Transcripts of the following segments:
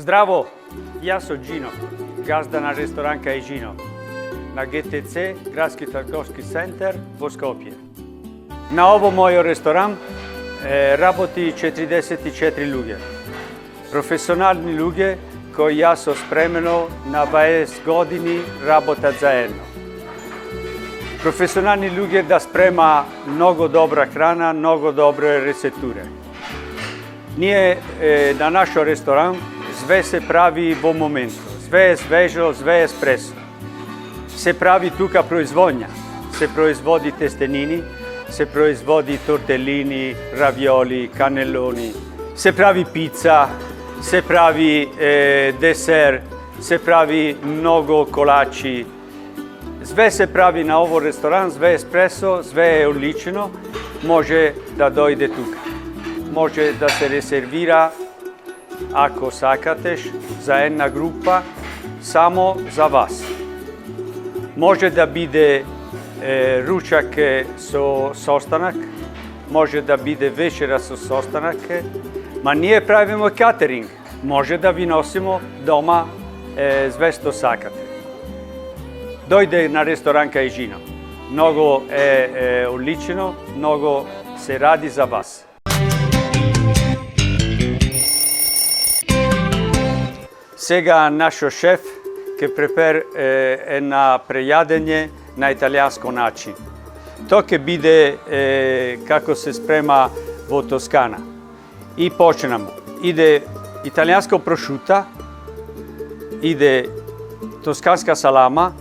Zdravo, ja sam Gino, gazda na restoran Kaj Gino, na GTC, Gradski trgovski centar, Skopje. Na ovo moj restoran raboti 44 ljude. Profesionalni ljude koji ja sam spremeno na 20 godini rabota zajedno. Profesionalni ljude da sprema mnogo dobra hrana, mnogo dobre recepture. Nije na naš restoran sve se pravi v momentu, sve je svežo, sve je espresso. Se pravi tuka proizvodnja, se proizvodi testenini, se proizvodi tortellini, ravioli, cannelloni, se pravi pizza, se pravi deser, se pravi mnogo kolači. Sve se pravi na ovo restoran, sve je espresso, sve je odlično, može da dojde tuka. Može da se rezervira ako sakateš za jedna grupa samo za vas. Može da bide ručak so sostanak, može da bide večera so sostanak, ma nije pravimo catering. Može da vi nosimo doma sve što sakate. Dojde na restoran Kaj Gino. Mnogo je odlično, mnogo se radi za vas. Сега нашo šef che prepara na prejadenje na italijansko način. To che bide kako se sprema vo Toskana. I počnemo. Ide italijansko prosciutto, ide toskanska salama,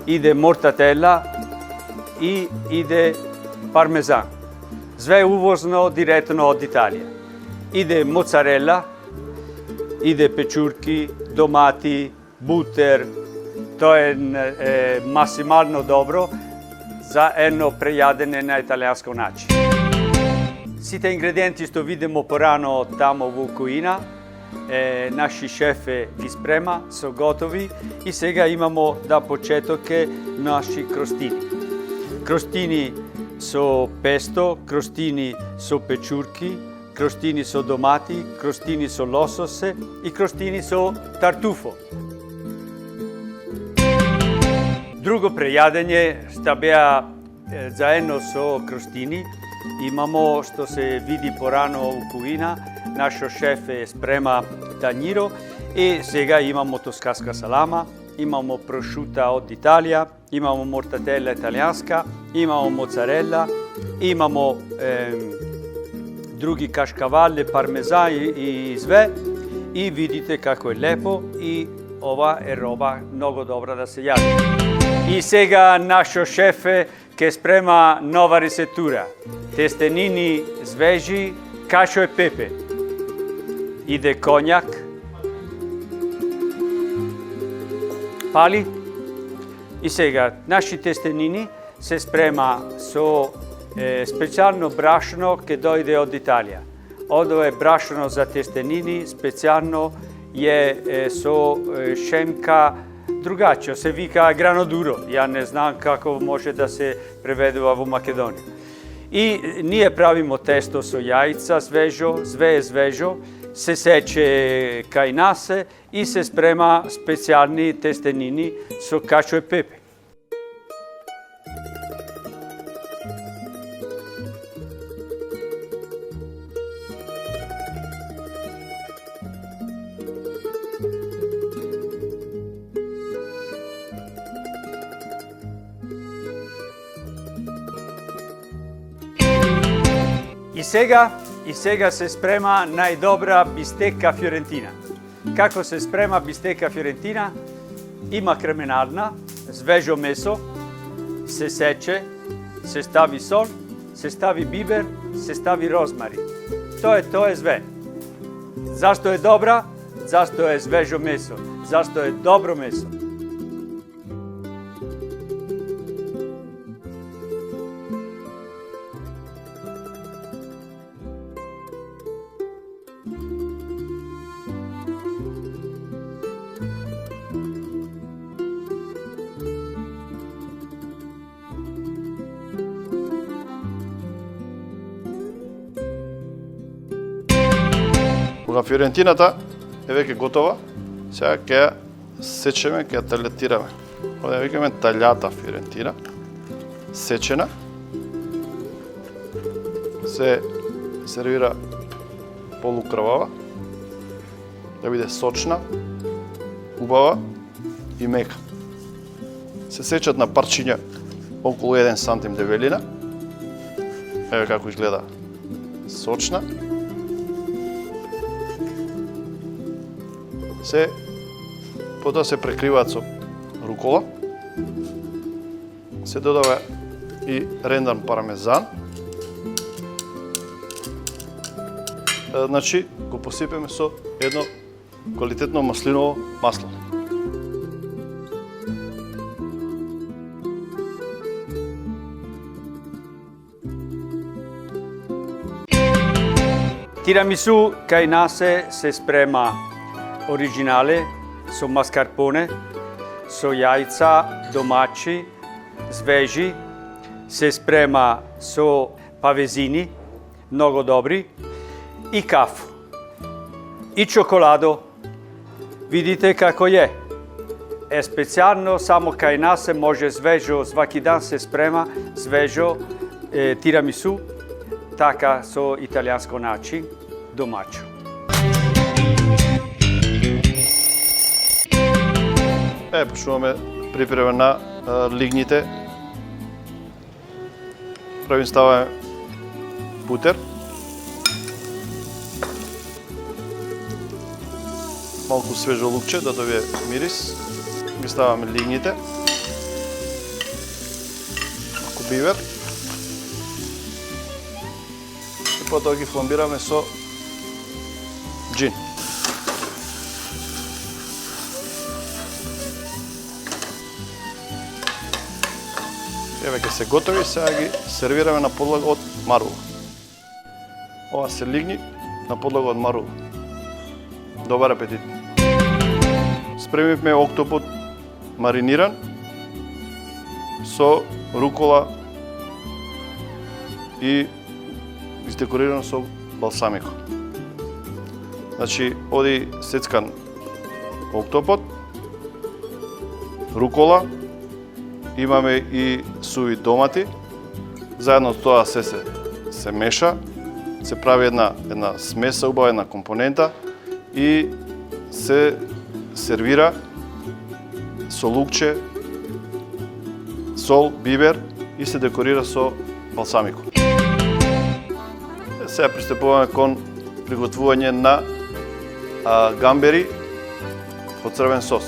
ide mortadella i ide parmezan. Sve uvozno direktno od Italije. Ide mozzarella, ide pečurki, domati, buter. To je maksimalno dobro za jedno prejadenje na italijansko način. Svi te ingredienti što vidimo porano tamo u kuhina, naši šefe isprema, su gotovi i сега imamo da početoke naši crostini. Crostini su pesto, crostini su pečurki, crostini su domati, crostini su losose i crostini su tartufo. Drugo prejadenje sta bea zajedno su crostini. Imamo što se vidi porano u kuhina, našo šef sprema tanjiro i сега imamo toskanska salama, imamo prosciutta od Italija, imamo mortadella italijanska, imamo mozzarella, imamo drugi kaškavalle, parmezan i sve. I vidite kako je lepo i ova je roba mnogo dobra da se jade. I сега našo šef che sprema nova ricettura. Testenini sveži, cacio e pepe. Ide konjak, pali. I сега naši testenini se sprema su specijalno brašno che dojde od Italija. Ovo je brašno za testenini, specijalno je so šemka drugačije, se vika grano duro. Ja ne znam kako može da se prevede u Makedoniju. I nije pravimo testo so jajca svežo, sve je svežo, se seče kajnase i se sprema specijalni testenini so cacio e pepe. I сега se sprema najdobra bisteka fiorentina. Kako se sprema bisteka fiorentina? Ima kremenarna, svežo meso, se seče, se stavi sol, se stavi biber, se stavi rozmarin. To je sve. Zašto je dobra? Zašto je svežo meso? Zašto je dobro meso? Кога фиорентината е веќе готова. Сега ќе ја сечеме, ќе ја талетираме. Овде ја викаме таљата фиорентина. Сечена. Се сервира полукрвава, да биде сочна, убава и мека. Се сечат на парчиња околу 1 сантим дебелина. Еве како изгледа сочна. Потоа се прекриваат со рукола. Се додава и рендан пармезан. Значи, го посипеме со едно квалитетно маслиново масло. Тирамису кај нас се спрема оригинале со маскарпоне, со јајца домачи, свежи, се спрема со павезини, многу добри, и каф, и чоколадо. Видите како е. Специјално само кај нас се може свежо, сваки дан се спрема свежо тирамису, така со италијанско начин, домачо. Почнуваме припрема на лигните. Првим ставаме путер. Малку свежо лукче да добие мирис. Ги ставаме лигните. Малку бивер. И потоа ги фламбираме со джин. Еве ќе се готови, сега ги сервираме на подлога од марула. Ова се лигни на подлога од марула. Добар апетит! Спремивме октопод мариниран со рукола и издекорирано со балсамико. Значи, оди сецкан октопод, рукола, имаме и суви домати, заедно тоа се меша, се прави една смеса, убава една компонента и се сервира со лукче, сол, бибер и се декорира со балсамико. Сега пристапуваме кон приготвување на гамбери по црвен сос.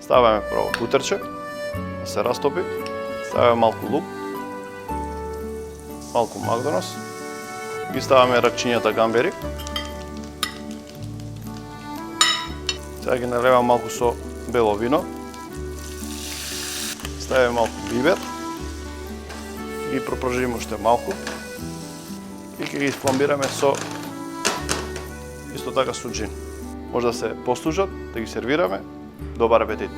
Ставаме прво путерче, да се растопи, ставаме малку лук, малку макдонос, ги ставаме ракчињата гамбери. Сега ги налевам малку со бело вино, ставаме малку бибер, ги пропржиме уште малку и ќе ги фламбираме со исто така со джин. Може да се послужат, да ги сервираме. Добар апетит!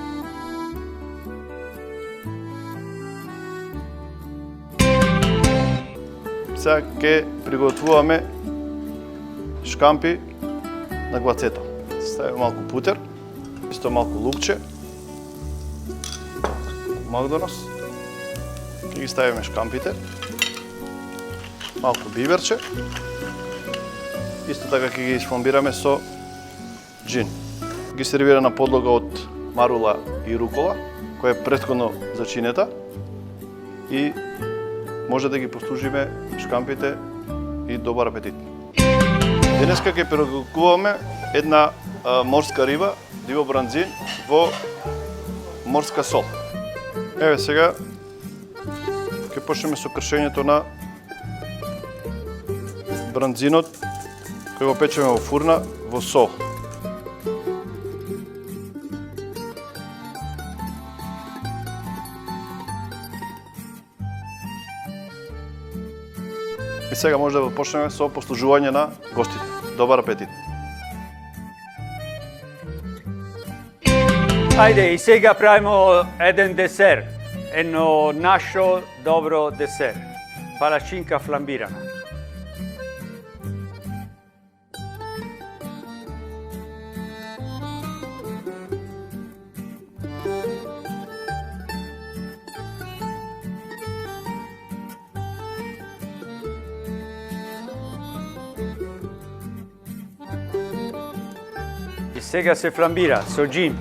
Сега ќе приготвуваме шкампи на глацето. Ставаме малку путер, исто малку лукче, макдонос. Ќе ги ставиме шкампите, малку биберче. Исто така ќе ги изфламбираме со джин. Ги сервира на подлога од марула и рукола, која е претходно зачинета и може да ги послужиме шкампите и добар апетит. Денеска ќе приготвуваме една морска риба, диво бранзин во морска сол. Еве сега ќе почнеме со кршењето на бранзинот кој го печеме во фурна во сол. И сега може да почнеме со послужување на гостите. Добар апетит! Ајде, и сега правимо еден десер. Едно нашо добро десер. Палачинка фламбирана. И сега се фламбира со джин.